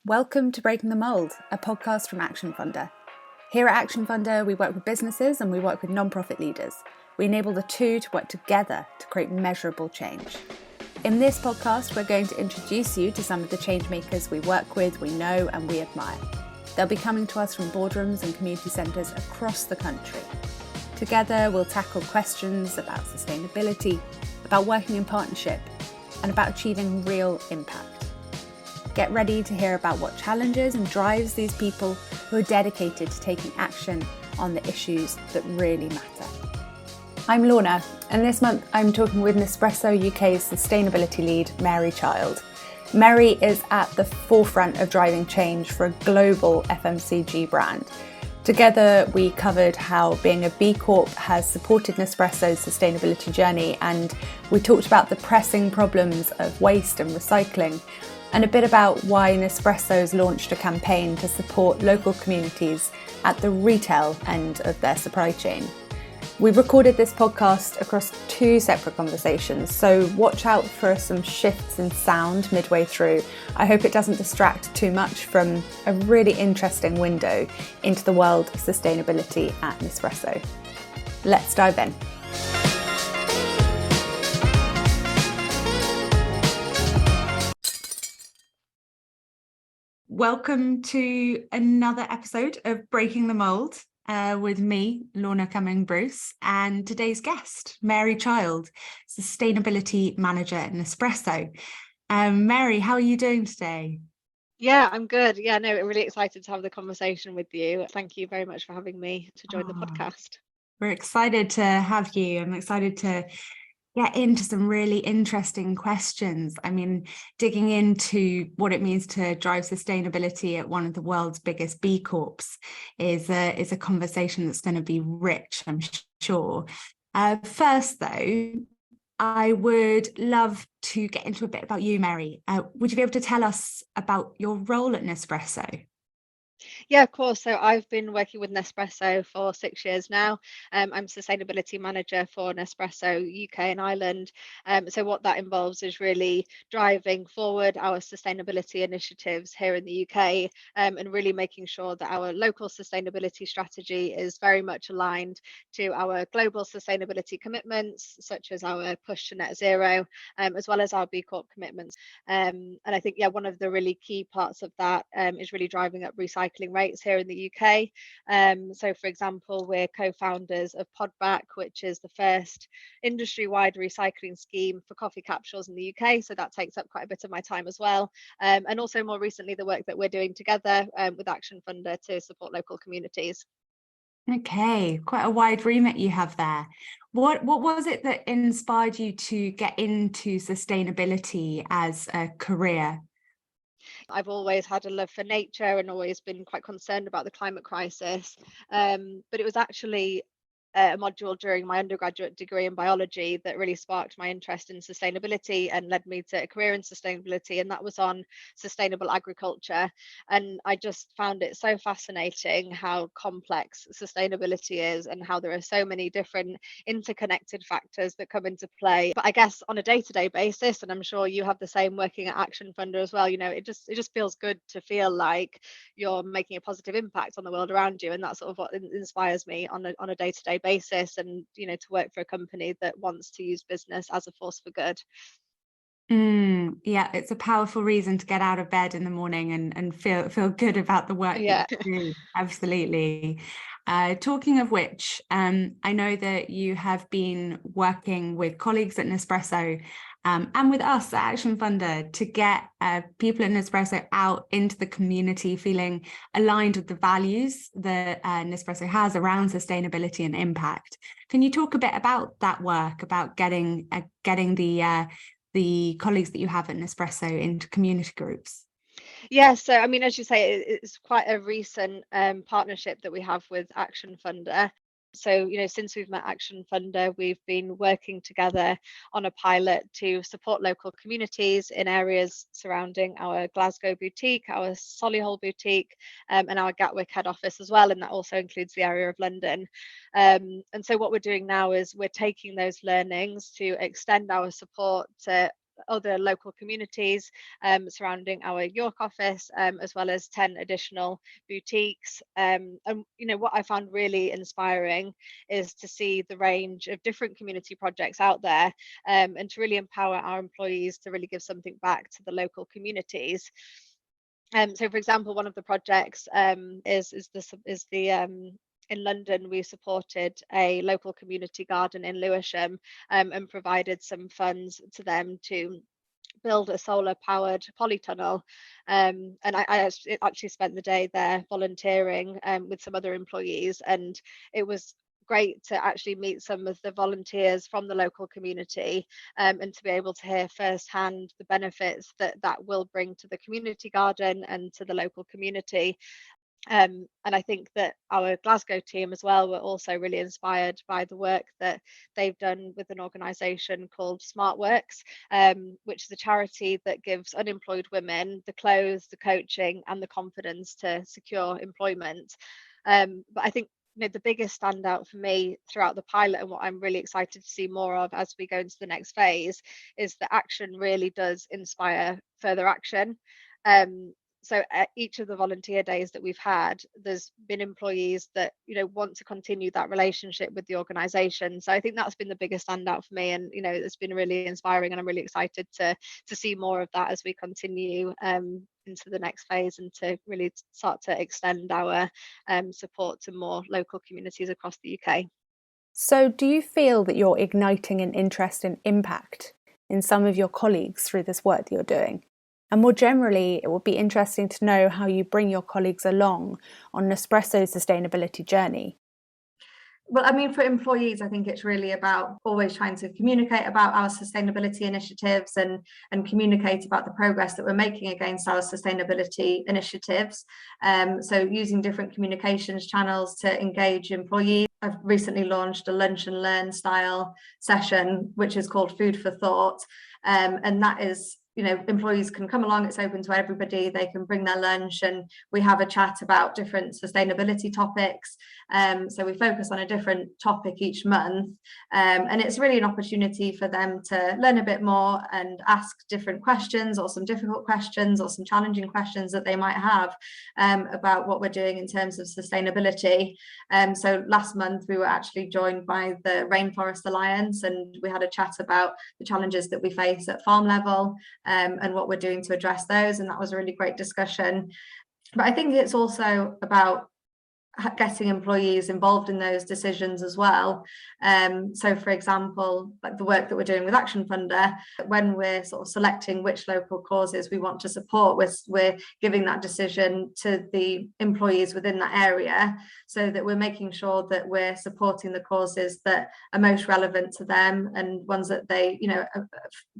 Welcome to Breaking the Mold, a podcast from Action Funder. Here at Action Funder, we work with businesses and we work with non-profit leaders. We enable the two to work together to create measurable change. In this podcast, we're going to introduce you to some of the change makers we work with, we know and we admire. They'll be coming to us from boardrooms and community centres across the country. Together, we'll tackle questions about sustainability, about working in partnership, and about achieving real impact. Get ready to hear about what challenges and drives these people who are dedicated to taking action on the issues that really matter. I'm Lorna, and this month I'm talking with Nespresso UK's sustainability lead, Mary Child. Mary is at the forefront of driving change for a global FMCG brand. Together, we covered how being a B-Corp has supported Nespresso's sustainability journey, and we talked about the pressing problems of waste and recycling, and a bit about why Nespresso's launched a campaign to support local communities at the retail end of their supply chain. We've recorded this podcast across two separate conversations, so watch out for some shifts in sound midway through. I hope it doesn't distract too much from a really interesting window into the world of sustainability at Nespresso. Let's dive in. Welcome to another episode of Breaking the Mold with me, Lorna Cumming-Bruce, and today's guest, Mary Child, Sustainability Manager at Nespresso. Mary, how are you doing today? Yeah, I'm good. Yeah, no, I'm really excited to have the conversation with you. Thank you very much for having me to join the podcast. We're excited to have you. I'm excited to get into some really interesting questions. I mean, digging into what it means to drive sustainability at one of the world's biggest B Corps is a conversation that's going to be rich, I'm sure. First, though, I would love to get into a bit about you, Mary. Would you be able to tell us about your role at Nespresso? Yeah, of course. So I've been working with Nespresso for 6 years now. I'm sustainability manager for Nespresso UK and Ireland. So what that involves is really driving forward our sustainability initiatives here in the UK, and really making sure that our local sustainability strategy is very much aligned to our global sustainability commitments, such as our push to net zero, as well as our B Corp commitments. And I think, one of the really key parts of that is really driving up recycling rates here in the UK. So for example, we're co-founders of Podback, which is the first industry-wide recycling scheme for coffee capsules in the UK. So that takes up quite a bit of my time as well. And also more recently, the work that we're doing together with Action Funder to support local communities. Okay, quite a wide remit you have there. What was it that inspired you to get into sustainability as a career? I've always had a love for nature and always been quite concerned about the climate crisis. But it was actually a module during my undergraduate degree in biology that really sparked my interest in sustainability and led me to a career in sustainability, and that was on sustainable agriculture. And I just found it so fascinating how complex sustainability is and how there are so many different interconnected factors that come into play. But I guess on a day-to-day basis, and I'm sure you have the same working at Action Funder as well, it just feels good to feel like you're making a positive impact on the world around you, and that's sort of what inspires me on a day-to-day basis, and to work for a company that wants to use business as a force for good. Yeah, it's a powerful reason to get out of bed in the morning and feel good about the work that you do. Absolutely. Talking of which, I know that you have been working with colleagues at Nespresso and with us at Action Funder to get people at Nespresso out into the community feeling aligned with the values that Nespresso has around sustainability and impact. Can you talk a bit about that work, about getting the colleagues that you have at Nespresso into community groups? Yeah, so I mean, as you say, it's quite a recent partnership that we have with Action Funder. So, since we've met Action Funder, we've been working together on a pilot to support local communities in areas surrounding our Glasgow boutique, our Solihull boutique, and our Gatwick head office as well. And that also includes the area of London. And so what we're doing now is we're taking those learnings to extend our support to other local communities surrounding our York office, as well as 10 additional boutiques. And what I found really inspiring is to see the range of different community projects out there, and to really empower our employees to really give something back to the local communities. So, for example, one of the projects is the in London, we supported a local community garden in Lewisham, and provided some funds to them to build a solar powered polytunnel. And I actually spent the day there volunteering with some other employees, and it was great to actually meet some of the volunteers from the local community, and to be able to hear firsthand the benefits that will bring to the community garden and to the local community. And I think that our Glasgow team as well were also really inspired by the work that they've done with an organisation called SmartWorks, which is a charity that gives unemployed women the clothes, the coaching, and the confidence to secure employment. But I think the biggest standout for me throughout the pilot, and what I'm really excited to see more of as we go into the next phase, is that action really does inspire further action. So at each of the volunteer days that we've had, there's been employees that want to continue that relationship with the organisation. So I think that's been the biggest standout for me, and it's been really inspiring, and I'm really excited to see more of that as we continue into the next phase, and to really start to extend our support to more local communities across the UK. So do you feel that you're igniting an interest in impact in some of your colleagues through this work that you're doing? And more generally, it would be interesting to know how you bring your colleagues along on Nespresso's sustainability journey. Well, I mean, for employees, I think it's really about always trying to communicate about our sustainability initiatives and communicate about the progress that we're making against our sustainability initiatives. So using different communications channels to engage employees. I've recently launched a lunch and learn style session, which is called Food for Thought. And that is, employees can come along, it's open to everybody, they can bring their lunch, and we have a chat about different sustainability topics. So we focus on a different topic each month, and it's really an opportunity for them to learn a bit more and ask different questions, or some difficult questions, or some challenging questions that they might have about what we're doing in terms of sustainability. So last month we were actually joined by the Rainforest Alliance, and we had a chat about the challenges that we face at farm level, and what we're doing to address those, and that was a really great discussion. But I think it's also about getting employees involved in those decisions as well. So for example, like the work that we're doing with Action Funder, when we're sort of selecting which local causes we want to support, we're giving that decision to the employees within that area, so that we're making sure that we're supporting the causes that are most relevant to them, and ones that they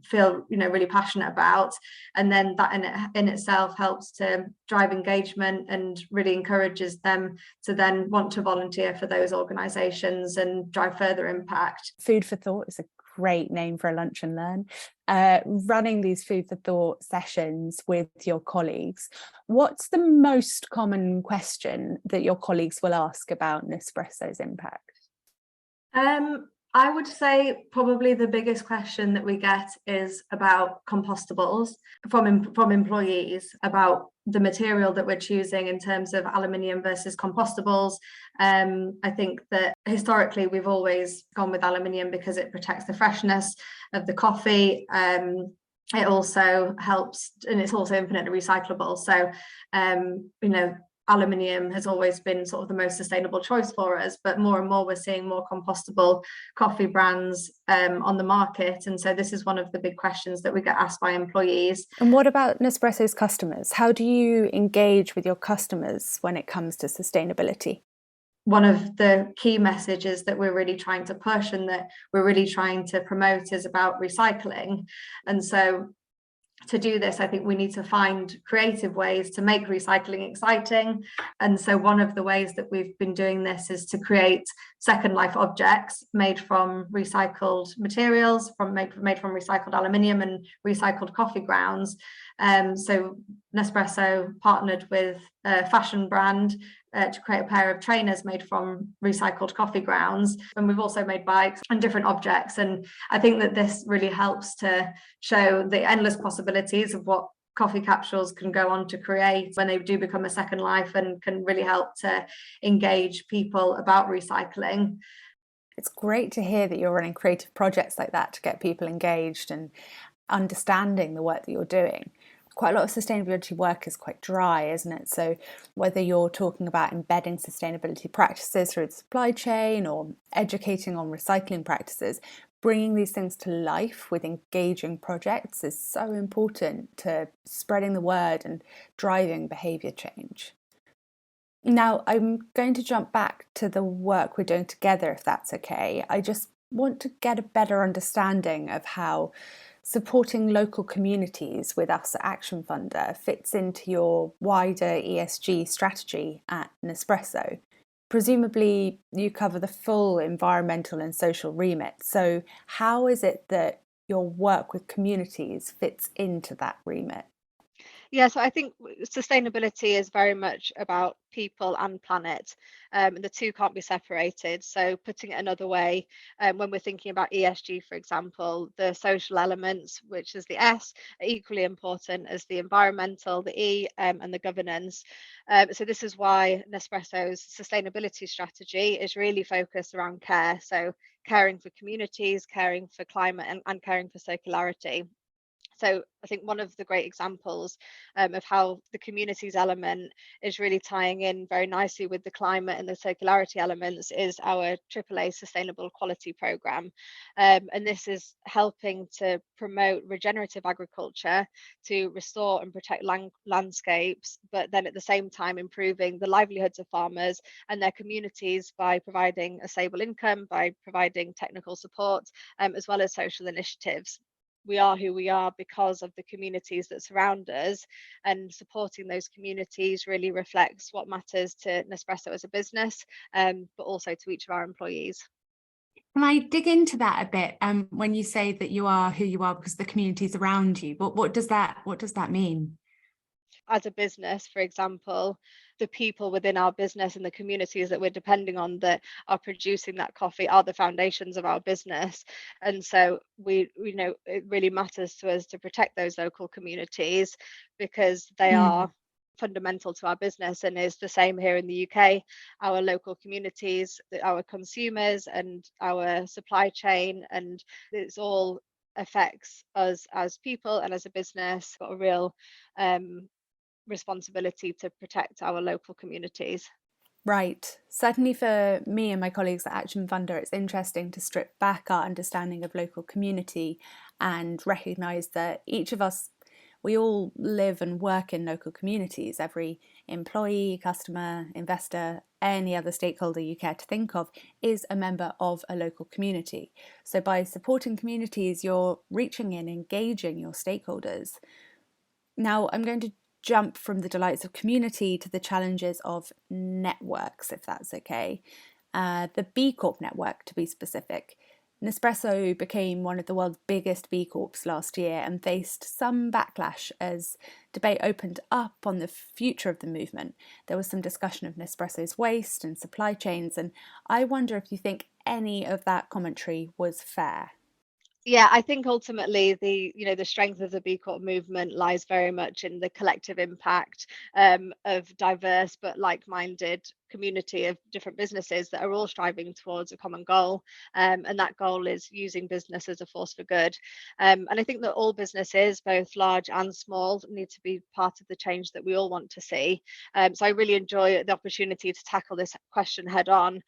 feel really passionate about. And then that in itself helps to drive engagement and really encourages them to then want to volunteer for those organisations and drive further impact. Food for Thought is a great name for a lunch and learn. Running these Food for Thought sessions with your colleagues, what's the most common question that your colleagues will ask about Nespresso's impact? I would say probably the biggest question that we get is about compostables from employees, about the material that we're choosing in terms of aluminium versus compostables. I think that historically we've always gone with aluminium because it protects the freshness of the coffee. It also helps, and it's also infinitely recyclable. So, aluminium has always been sort of the most sustainable choice for us, but more and more we're seeing more compostable coffee brands on the market. And so this is one of the big questions that we get asked by employees. And what about Nespresso's customers? How do you engage with your customers when it comes to sustainability? One of the key messages that we're really trying to push and that we're really trying to promote is about recycling. And so to do this, I think we need to find creative ways to make recycling exciting. And so one of the ways that we've been doing this is to create second life objects made from recycled materials, made from recycled aluminium and recycled coffee grounds. So Nespresso partnered with a fashion brand to create a pair of trainers made from recycled coffee grounds. And we've also made bikes and different objects. And I think that this really helps to show the endless possibilities of what coffee capsules can go on to create when they do become a second life, and can really help to engage people about recycling. It's great to hear that you're running creative projects like that to get people engaged and understanding the work that you're doing. Quite a lot of sustainability work is quite dry, isn't it? So whether you're talking about embedding sustainability practices through the supply chain or educating on recycling practices, bringing these things to life with engaging projects is so important to spreading the word and driving behaviour change. Now, I'm going to jump back to the work we're doing together, if that's okay. I just want to get a better understanding of how supporting local communities with us at Action Funder fits into your wider ESG strategy at Nespresso. Presumably, you cover the full environmental and social remit. So, how is it that your work with communities fits into that remit? Yeah, so I think sustainability is very much about people and planet. And the two can't be separated. So, putting it another way, when we're thinking about ESG, for example, the social elements, which is the S, are equally important as the environmental, the E, and the governance. So, this is why Nespresso's sustainability strategy is really focused around care. So, caring for communities, caring for climate, and caring for circularity. So I think one of the great examples of how the communities element is really tying in very nicely with the climate and the circularity elements is our AAA Sustainable Quality Programme. And this is helping to promote regenerative agriculture to restore and protect landscapes, but then at the same time improving the livelihoods of farmers and their communities by providing a stable income, by providing technical support, as well as social initiatives. We are who we are because of the communities that surround us, and supporting those communities really reflects what matters to Nespresso as a business, but also to each of our employees. Can I dig into that a bit? When you say that you are who you are because the communities around you, what does that mean? As a business, for example, the people within our business and the communities that we're depending on that are producing that coffee are the foundations of our business. And so we know it really matters to us to protect those local communities because they are fundamental to our business, and is the same here in the UK. Our local communities, our consumers and our supply chain, and it's all affects us as people and as a business. Got a real responsibility to protect our local communities. Right. Certainly for me and my colleagues at Action Funder, it's interesting to strip back our understanding of local community and recognise that each of us, we all live and work in local communities. Every employee, customer, investor, any other stakeholder you care to think of is a member of a local community. So by supporting communities, you're reaching in, engaging your stakeholders. Now, I'm going to jump from the delights of community to the challenges of networks, if that's okay. The B-Corp network, to be specific. Nespresso became one of the world's biggest B Corps last year and faced some backlash as debate opened up on the future of the movement. There was some discussion of Nespresso's waste and supply chains, and I wonder if you think any of that commentary was fair. Yeah, I think ultimately the strength of the B Corp movement lies very much in the collective impact of diverse but like-minded community of different businesses that are all striving towards a common goal, and that goal is using business as a force for good. And I think that all businesses, both large and small, need to be part of the change that we all want to see. So I really enjoy the opportunity to tackle this question head on,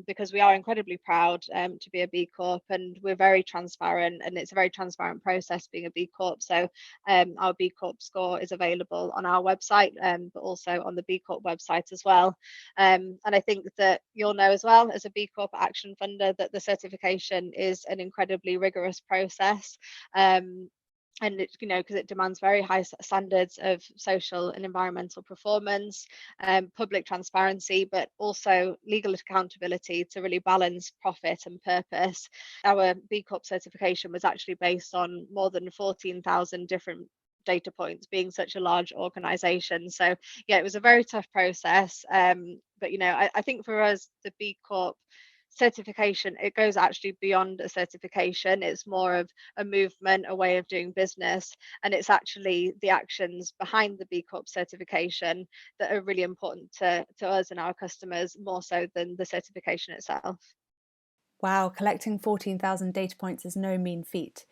because we are incredibly proud to be a B Corp, and we're very transparent, and it's a very transparent process being a B Corp. So our B Corp score is available on our website, but also on the B Corp website as well. And I think that you'll know as well as a B Corp Action Funder that the certification is an incredibly rigorous process. And it, because it demands very high standards of social and environmental performance, public transparency, but also legal accountability to really balance profit and purpose. Our B Corp certification was actually based on more than 14,000 different data points, being such a large organization. So yeah, it was a very tough process. But I think for us, the B Corp certification, it goes actually beyond a certification. It's more of a movement, a way of doing business, and it's actually the actions behind the B Corp certification that are really important to us and our customers, more so than the certification itself. Wow, collecting 14,000 data points is no mean feat.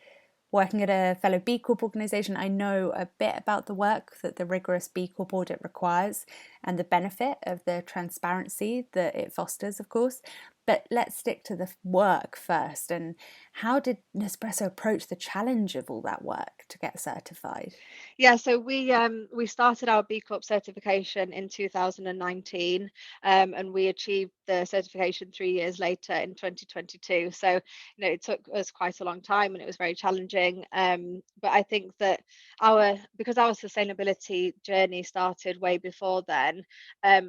Working at a fellow B Corp organisation, I know a bit about the work that the rigorous B Corp audit requires and the benefit of the transparency that it fosters, of course. But let's stick to the work first. And how did Nespresso approach the challenge of all that work to get certified? Yeah, so we started our B Corp certification in 2019, and we achieved the certification 3 years later in 2022. So it took us quite a long time, and it was very challenging. But I think that because our sustainability journey started way before then,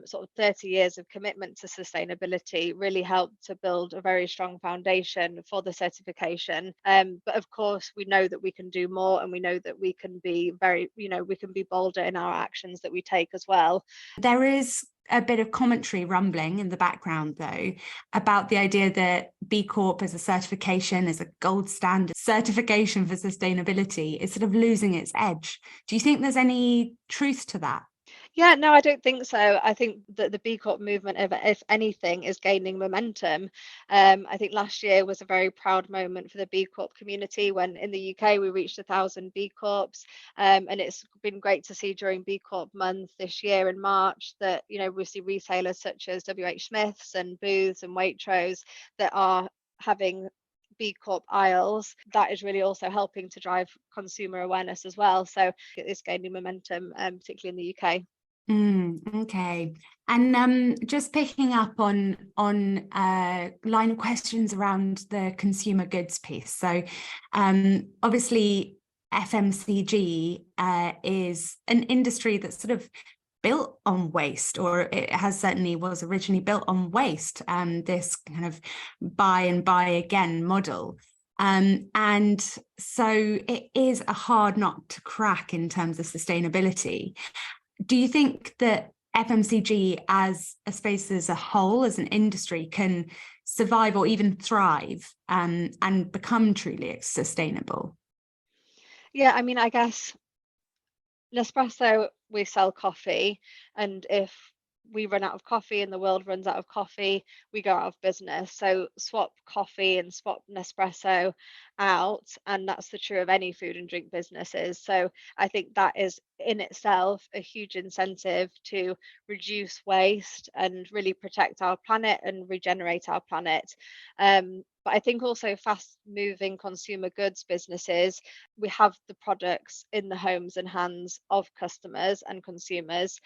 sort of 30 years of commitment to sustainability really helped to build a very strong foundation for the certification. But of course, we know that we can do more, and we know that we can be we can be bolder in our actions that we take as well. There is a bit of commentary rumbling in the background, though, about the idea that B Corp as a certification, as a gold standard certification for sustainability, is sort of losing its edge. Do you think there's any truth to that? Yeah, no, I don't think so. I think that the B Corp movement, if anything, is gaining momentum. I think last year was a very proud moment for the B Corp community when in the UK we reached 1,000 B Corps. And it's been great to see during B Corp month this year in March that, we see retailers such as WH Smith's and Booths and Waitrose that are having B Corp aisles. That is really also helping to drive consumer awareness as well. So it's gaining momentum, particularly in the UK. Okay. And just picking up on line of questions around the consumer goods piece. So obviously FMCG is an industry that's sort of built on waste, or it has certainly was originally built on waste, this kind of buy and buy again model. And so it is a hard nut to crack in terms of sustainability. Do you think that FMCG as a space as a whole, as an industry, can survive or even thrive and become truly sustainable? Yeah, I mean, I guess Nespresso, we sell coffee, and if we run out of coffee and the world runs out of coffee, we go out of business. So swap coffee and swap Nespresso out, and that's the true of any food and drink businesses. So I think that is in itself a huge incentive to reduce waste and really protect our planet and regenerate our planet. But I think also fast moving consumer goods businesses, we have the products in the homes and hands of customers and consumers.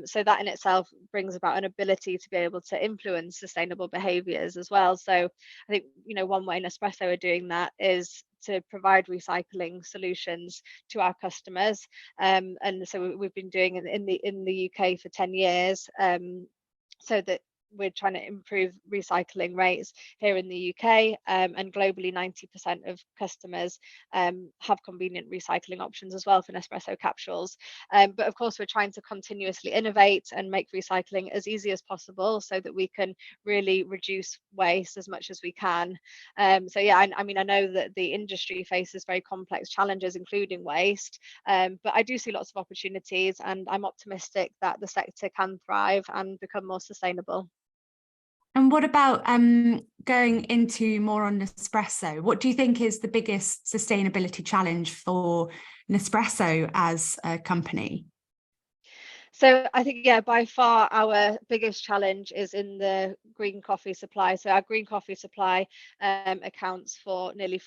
So that in itself brings about an ability to be able to influence sustainable behaviours as well. So I think, one way Nespresso are doing that is to provide recycling solutions to our customers. And so we've been doing it in the UK for 10 years, so that we're trying to improve recycling rates here in the UK, and globally 90% of customers have convenient recycling options as well for Nespresso capsules. But of course, we're trying to continuously innovate and make recycling as easy as possible so that we can really reduce waste as much as we can. So yeah, I mean, I know that the industry faces very complex challenges, including waste, but I do see lots of opportunities, and I'm optimistic that the sector can thrive and become more sustainable. And what about going into more on Nespresso? What do you think is the biggest sustainability challenge for Nespresso as a company? So I think, yeah, by far our biggest challenge is in the green coffee supply. So our green coffee supply accounts for nearly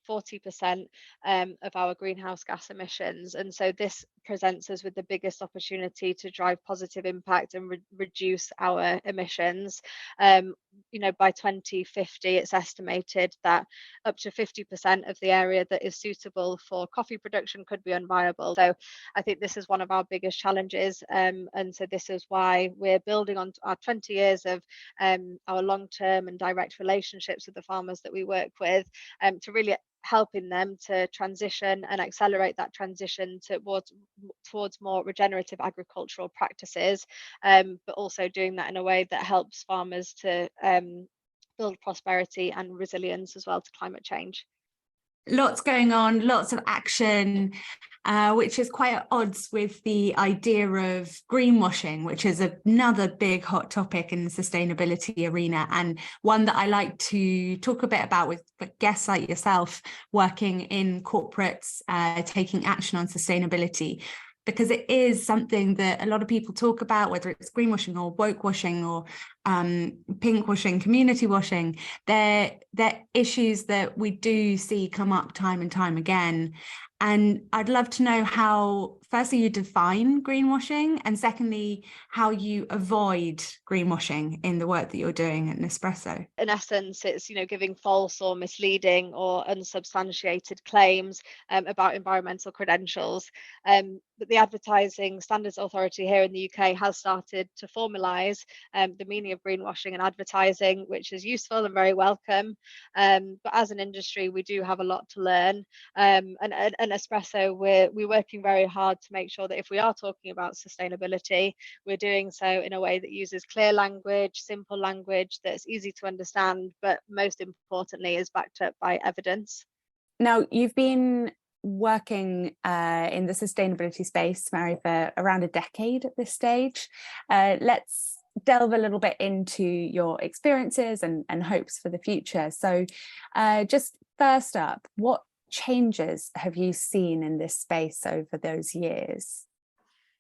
40% of our greenhouse gas emissions. And so this presents us with the biggest opportunity to drive positive impact and reduce our emissions. By 2050, it's estimated that up to 50% of the area that is suitable for coffee production could be unviable. So I think this is one of our biggest challenges. And so this is why we're building on our 20 years of our long-term and direct relationships with the farmers that we work with, to really helping them to transition and accelerate that transition towards more regenerative agricultural practices, but also doing that in a way that helps farmers to build prosperity and resilience as well to climate change. Lots going on, lots of action, which is quite at odds with the idea of greenwashing, which is another big hot topic in the sustainability arena, and one that I like to talk a bit about with guests like yourself working in corporates, taking action on sustainability. Because it is something that a lot of people talk about, whether it's greenwashing or woke washing or pink washing, community washing. They're issues that we do see come up time and time again. And I'd love to know how, firstly, you define greenwashing, and secondly, how you avoid greenwashing in the work that you're doing at Nespresso. In essence, it's giving false or misleading or unsubstantiated claims about environmental credentials. But the Advertising Standards Authority here in the UK has started to formalise the meaning of greenwashing and advertising, which is useful and very welcome. But as an industry, we do have a lot to learn. And at Nespresso, we're working very hard to make sure that if we are talking about sustainability, we're doing so in a way that uses clear language, simple language that's easy to understand, but most importantly is backed up by evidence. Now, you've been working in the sustainability space, Mary, for around a decade at this stage. Let's delve a little bit into your experiences and hopes for the future. So just first up, what changes have you seen in this space over those years?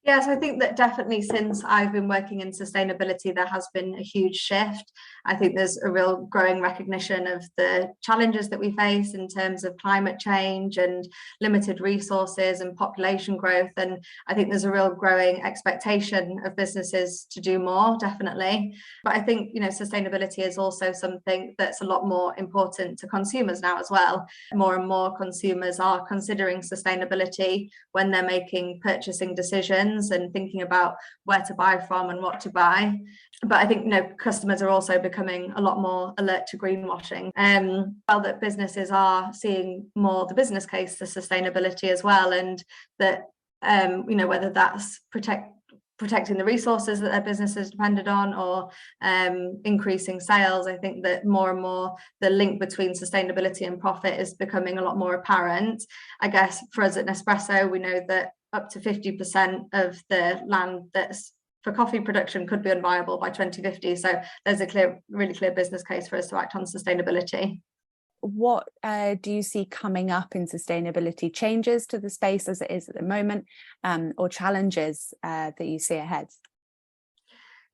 Yes, I think that definitely since I've been working in sustainability, there has been a huge shift. I think there's a real growing recognition of the challenges that we face in terms of climate change and limited resources and population growth. And I think there's a real growing expectation of businesses to do more, definitely. But I think, sustainability is also something that's a lot more important to consumers now as well. More and more consumers are considering sustainability when they're making purchasing decisions and thinking about where to buy from and what to buy. But I think customers are also becoming a lot more alert to greenwashing. Well, that businesses are seeing more the business case for sustainability as well, and that whether that's protecting the resources that their business is dependent on or increasing sales. I think that more and more the link between sustainability and profit is becoming a lot more apparent. I guess for us at Nespresso, we know that up to 50% of the land that's for coffee production could be unviable by 2050. So there's a really clear business case for us to act on sustainability. What do you see coming up in sustainability? Changes to the space as it is at the moment, or challenges that you see ahead?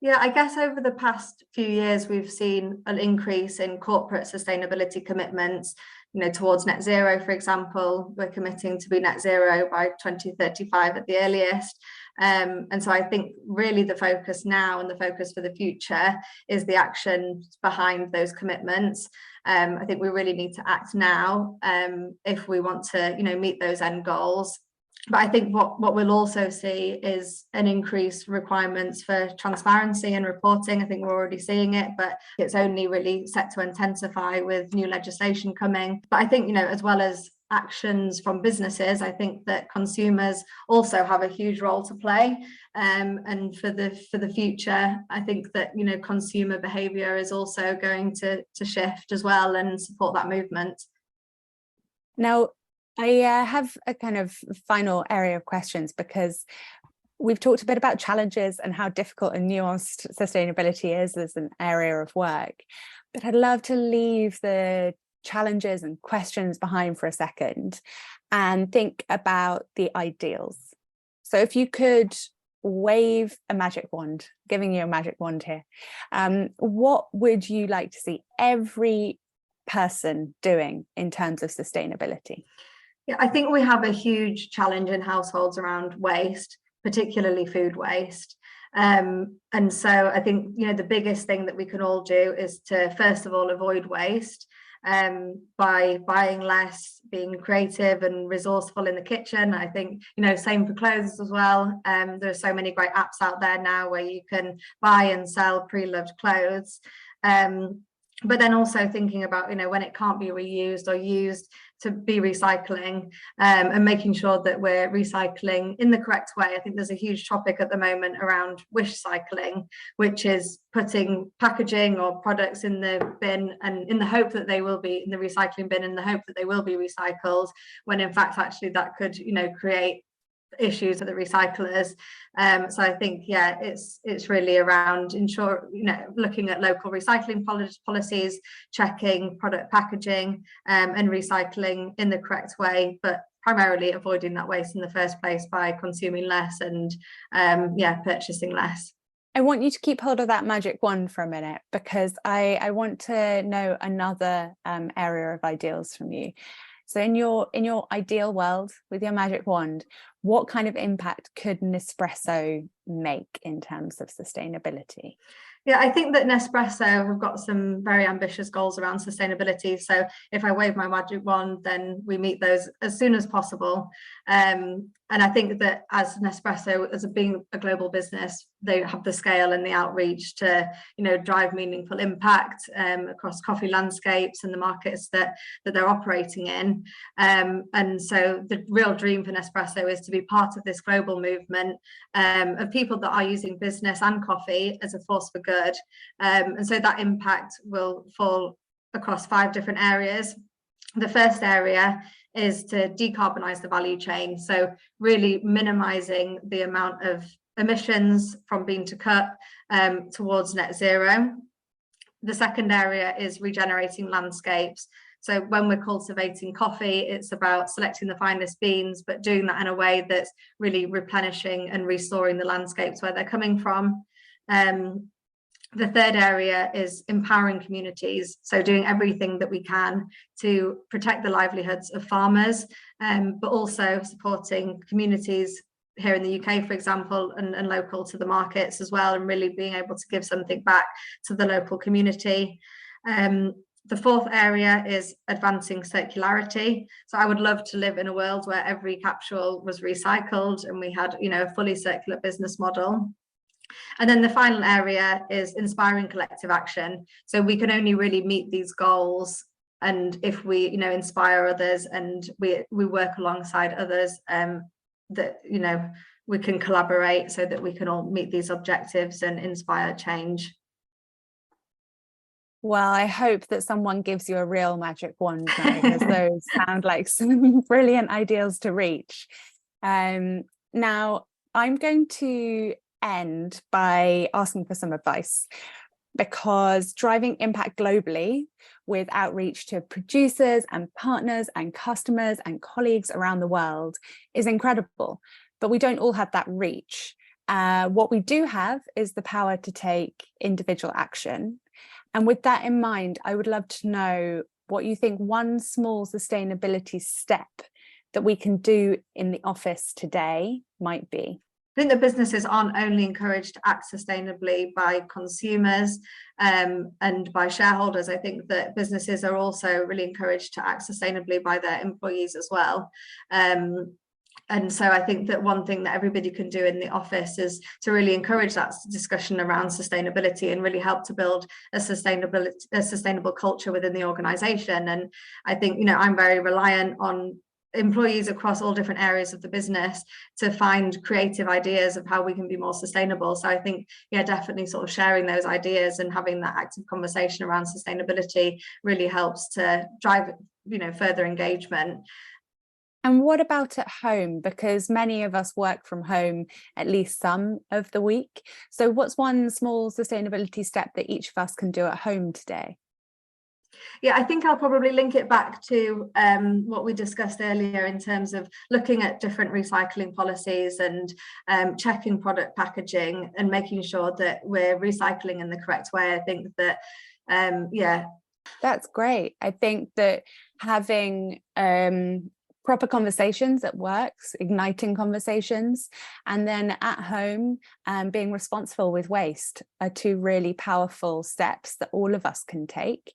Yeah, I guess over the past few years, we've seen an increase in corporate sustainability commitments, towards net zero, for example. We're committing to be net zero by 2035 at the earliest. And so I think really the focus now and the focus for the future is the action behind those commitments. I think we really need to act now if we want to, meet those end goals. But I think what we'll also see is an increased requirements for transparency and reporting. I think we're already seeing it, but it's only really set to intensify with new legislation coming. But I think, as well as actions from businesses, I think that consumers also have a huge role to play. And for the future, I think that, consumer behaviour is also going to shift as well and support that movement. Now, I have a kind of final area of questions, because we've talked a bit about challenges and how difficult and nuanced sustainability is as an area of work. But I'd love to leave the challenges and questions behind for a second and think about the ideals. So if you could wave a magic wand, giving you a magic wand here, what would you like to see every person doing in terms of sustainability? Yeah, I think we have a huge challenge in households around waste, particularly food waste. And so I think, the biggest thing that we can all do is to, first of all, avoid waste by buying less, being creative and resourceful in the kitchen. I think, same for clothes as well. There are so many great apps out there now where you can buy and sell pre-loved clothes. but then also thinking about, when it can't be reused or used, to be recycling, and making sure that we're recycling in the correct way. I think there's a huge topic at the moment around wish cycling, which is putting packaging or products in the bin and in the hope that they will be in the recycling bin, in the hope that they will be recycled, when in fact actually that could create issues for the recyclers. So I think, it's really around looking at local recycling policies, checking product packaging, and recycling in the correct way, but primarily avoiding that waste in the first place by consuming less and purchasing less. I want you to keep hold of that magic wand for a minute, because I want to know another area of ideals from you. So in your ideal world, with your magic wand, what kind of impact could Nespresso make in terms of sustainability? Yeah, I think that Nespresso have got some very ambitious goals around sustainability. So if I wave my magic wand, then we meet those as soon as possible. And I think that as Nespresso, as being a global business, they have the scale and the outreach to, drive meaningful impact across coffee landscapes and the markets that they're operating in. And so the real dream for Nespresso is to be part of this global movement of people that are using business and coffee as a force for good. And so that impact will fall across 5 different areas. The first area is to decarbonize the value chain. So really minimizing the amount of emissions from bean to cup towards net zero. The second area is regenerating landscapes. So when we're cultivating coffee, it's about selecting the finest beans, but doing that in a way that's really replenishing and restoring the landscapes where they're coming from. The third area is empowering communities, so doing everything that we can to protect the livelihoods of farmers, but also supporting communities here in the UK, for example, and local to the markets as well, and really being able to give something back to the local community. The fourth area is advancing circularity. So I would love to live in a world where every capsule was recycled and we had, a fully circular business model. And then the final area is inspiring collective action. So we can only really meet these goals and if we, inspire others and we work alongside others, that, we can collaborate so that we can all meet these objectives and inspire change. Well, I hope that someone gives you a real magic wand now, because those sound like some brilliant ideals to reach. Now, I'm going to end by asking for some advice, because driving impact globally with outreach to producers and partners and customers and colleagues around the world is incredible, but we don't all have that reach. What we do have is the power to take individual action. And with that in mind, I would love to know what you think one small sustainability step that we can do in the office today might be. I think that businesses aren't only encouraged to act sustainably by consumers and by shareholders. I think that businesses are also really encouraged to act sustainably by their employees as well. And so I think that one thing that everybody can do in the office is to really encourage that discussion around sustainability and really help to build a sustainable culture within the organization. And I think, I'm very reliant on employees across all different areas of the business to find creative ideas of how we can be more sustainable. So I think, definitely sort of sharing those ideas and having that active conversation around sustainability really helps to drive, further engagement. And what about at home? Because many of us work from home at least some of the week. So what's one small sustainability step that each of us can do at home today? Yeah, I think I'll probably link it back to what we discussed earlier in terms of looking at different recycling policies and checking product packaging and making sure that we're recycling in the correct way. I think that, That's great. I think that having proper conversations at work, igniting conversations, and then at home being responsible with waste are 2 really powerful steps that all of us can take.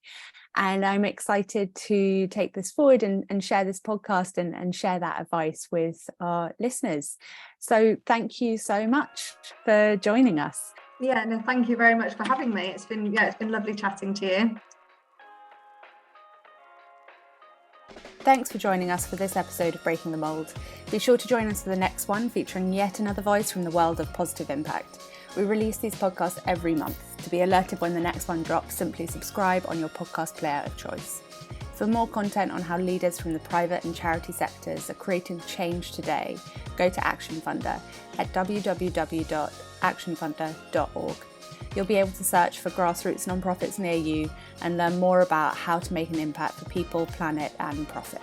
And I'm excited to take this forward and share this podcast and share that advice with our listeners. So thank you so much for joining us. Yeah, no, thank you very much for having me. It's been lovely chatting to you. Thanks for joining us for this episode of Breaking the Mould. Be sure to join us for the next one, featuring yet another voice from the world of positive impact. We release these podcasts every month. To be alerted when the next one drops, simply subscribe on your podcast player of choice. For more content on how leaders from the private and charity sectors are creating change today, go to Action Funder at www.actionfunder.org. You'll be able to search for grassroots nonprofits near you and learn more about how to make an impact for people, planet, and profit.